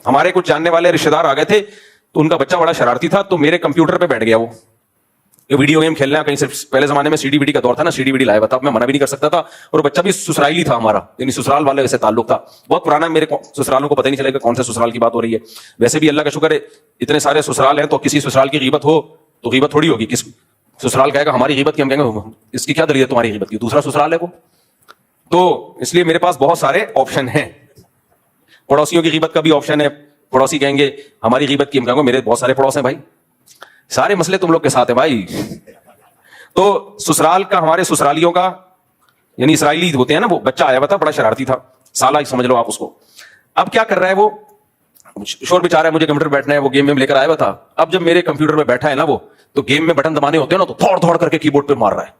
ہمارے کچھ جاننے والے رشتے دار آ گئے تھے, تو ان کا بچہ بڑا شرارتی تھا, تو میرے کمپیوٹر پہ بیٹھ گیا وہ ویڈیو گیم کھیلنا. کہیں سے پہلے زمانے میں سی ڈی وی ڈی کا دور تھا نا, سی ڈی وی ڈی لایا ہوا تھا, میں منع بھی نہیں کر سکتا تھا, اور بچہ بھی سسرالی تھا ہمارا, یعنی سسرال والے سے تعلق تھا بہت پرانا. میرے سسرالوں کو پتہ نہیں چلے گا کون سے سسرال کی بات ہو رہی ہے. ویسے بھی اللہ کا شکر ہے اتنے سارے سسرال ہیں, تو کسی سسرال کی غیبت ہو تو غیبت تھوڑی ہوگی. کس سسرال کہے گا ہماری غیبت کی, ہم کہیں گے اس کی کیا دلیل ہے تمہاری غیبت کی, دوسرا سسرال ہے وہ. تو اس لیے میرے پاس بہت سارے آپشن ہیں. پڑوسیوں کی غیبت کا بھی آپشن ہے, پڑوسی کہیں گے ہماری غیبت کی, ہم کہیں گے میرے بہت سارے پڑوس ہیں بھائی, سارے مسئلے تم لوگ کے ساتھ ہیں بھائی. تو سسرال کا, ہمارے سسرالیوں کا, یعنی اسرائیلی ہوتے ہیں نا, وہ بچہ آیا ہوا تھا, بڑا شرارتی تھا, سالہ سمجھ لو آپ اس کو. اب کیا کر رہا ہے وہ, شور بچا رہا ہے, مجھے کمپیوٹر بیٹھنا ہے, وہ گیم میں لے کر آیا ہوا تھا. اب جب میرے کمپیوٹر پہ بیٹھا ہے نا وہ, تو گیم میں بٹن دبانے ہوتے ہیں نا, تو تھوڑ تھوڑ کر کے کی بورڈ پہ مار رہا ہے.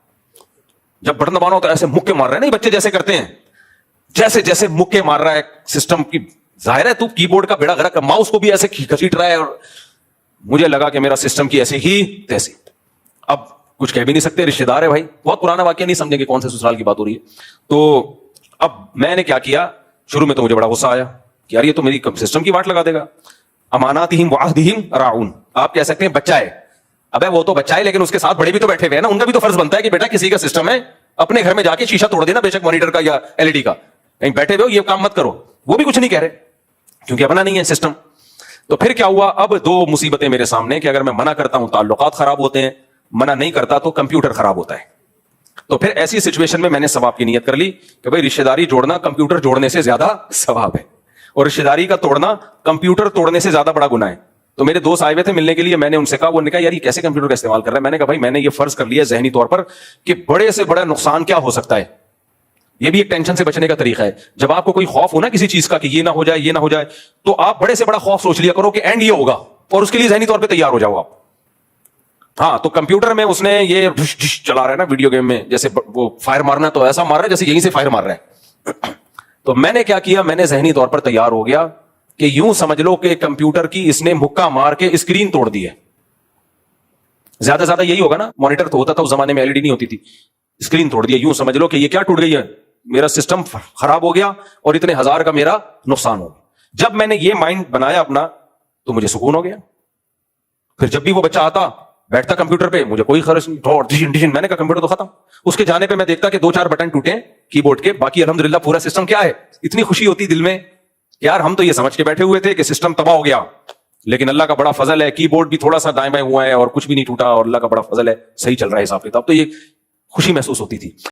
جب بٹن دبانا ہوتا ہے ایسے مکے مار رہا ہے, نہیں بچے جیسے کرتے ہیں, جیسے جیسے مکے مار رہا ہے سسٹم کی. ظاہر ہے تو کی بورڈ کا بیڑا غرق, ماؤس کو بھی ایسے گھسیٹ رہا ہے, اور مجھے لگا کہ میرا سسٹم کی ایسی ہی تیسی. اب کچھ کہہ بھی نہیں سکتے, رشتے دار ہے بھائی, بہت پرانا واقعہ, نہیں سمجھیں گے کون سے سسرال کی بات ہو رہی ہے. تو اب میں نے کیا کیا, شروع میں تو مجھے بڑا غصہ آیا کہ یار یہ تو میری سسٹم کی واٹ لگا دے گا. اماناتہم وعہدہم راعون, آپ کہہ سکتے ہیں بچہ ہے. ابے وہ تو بچہ ہے, لیکن اس کے ساتھ بڑے بھی تو بیٹھے ہوئے ہیں نا, ان کا بھی تو فرض بنتا ہے کہ بیٹا کسی کا سسٹم ہے, اپنے گھر میں جا کے شیشہ توڑ دینا, بے شک مانیٹر کا یا ایل ای ڈی کا, کہیں بیٹھے ہوئے ہو یہ کام مت کرو. وہ بھی کچھ نہیں کہہ رہے کیونکہ اپنا نہیں ہے سسٹم. تو پھر کیا ہوا, اب دو مصیبتیں میرے سامنے کہ اگر میں منع کرتا ہوں تعلقات خراب ہوتے ہیں, منع نہیں کرتا تو کمپیوٹر خراب ہوتا ہے. تو پھر ایسی سچویشن میں نے ثواب کی نیت کر لی کہ بھائی رشتہ داری جوڑنا کمپیوٹر جوڑنے سے زیادہ ثواب ہے, اور رشتہ داری کا توڑنا کمپیوٹر توڑنے سے زیادہ بڑا گناہ ہے. تو میرے دوست آئے ہوئے تھے ملنے کے لیے, میں نے ان سے کہا, وہ نے کہا یار یہ کیسے کمپیوٹر کا استعمال کر رہا ہے. میں نے کہا بھائی میں نے یہ فرض کر لیا ذہنی طور پر کہ بڑے سے بڑا نقصان کیا ہو سکتا ہے, یہ بھی ایک ٹینشن سے بچنے کا طریقہ ہے. جب آپ کو کوئی خوف ہو نا کسی چیز کا کہ یہ نہ ہو جائے یہ نہ ہو جائے, تو آپ بڑے سے بڑا خوف سوچ لیا کرو کہ اینڈ یہ ہوگا, اور اس کے لیے ذہنی طور پہ تیار ہو جاؤ آپ. ہاں تو کمپیوٹر میں اس نے یہ چلا رہا ہے نا ویڈیو گیم میں, جیسے وہ فائر مارنا تو ایسا مار رہا ہے جیسے یہیں سے فائر مار رہا ہے. تو میں نے کیا کیا, میں نے ذہنی طور پر تیار ہو گیا کہ یوں سمجھ لو کہ کمپیوٹر کی اس نے مکہ مار کے اسکرین توڑ دی ہے. زیادہ سے زیادہ یہی ہوگا نا, مانیٹر تو ہوتا تھا اس زمانے میں, ایل ای ڈی نہیں ہوتی تھی, اسکرین توڑ دی ہے. یوں سمجھ لو کہ یہ کیا ٹوٹ گئی ہے, میرا سسٹم خراب ہو گیا اور اتنے ہزار کا میرا نقصان ہو گیا. جب میں نے یہ مائنڈ بنایا اپنا تو مجھے سکون ہو گیا. پھر جب بھی وہ بچہ آتا بیٹھتا کمپیوٹر پہ, مجھے کوئی خرچ نہیں, میں نے کہا کمپیوٹر تو ختم. اس کے جانے پہ میں دیکھتا کہ 2-4 بٹن ٹوٹے کی بورڈ کے, باقی الحمدللہ پورا سسٹم کیا ہے. اتنی خوشی ہوتی دل میں یار, ہم تو یہ سمجھ کے بیٹھے ہوئے تھے کہ سسٹم تباہ ہو گیا, لیکن اللہ کا بڑا فضل ہے, کی بورڈ بھی تھوڑا سا دائیں بائیں ہوا ہے اور کچھ بھی نہیں ٹوٹا, اور اللہ کا بڑا فضل ہے صحیح چل رہا ہے حساب کتاب. تو یہ خوشی محسوس ہوتی تھی.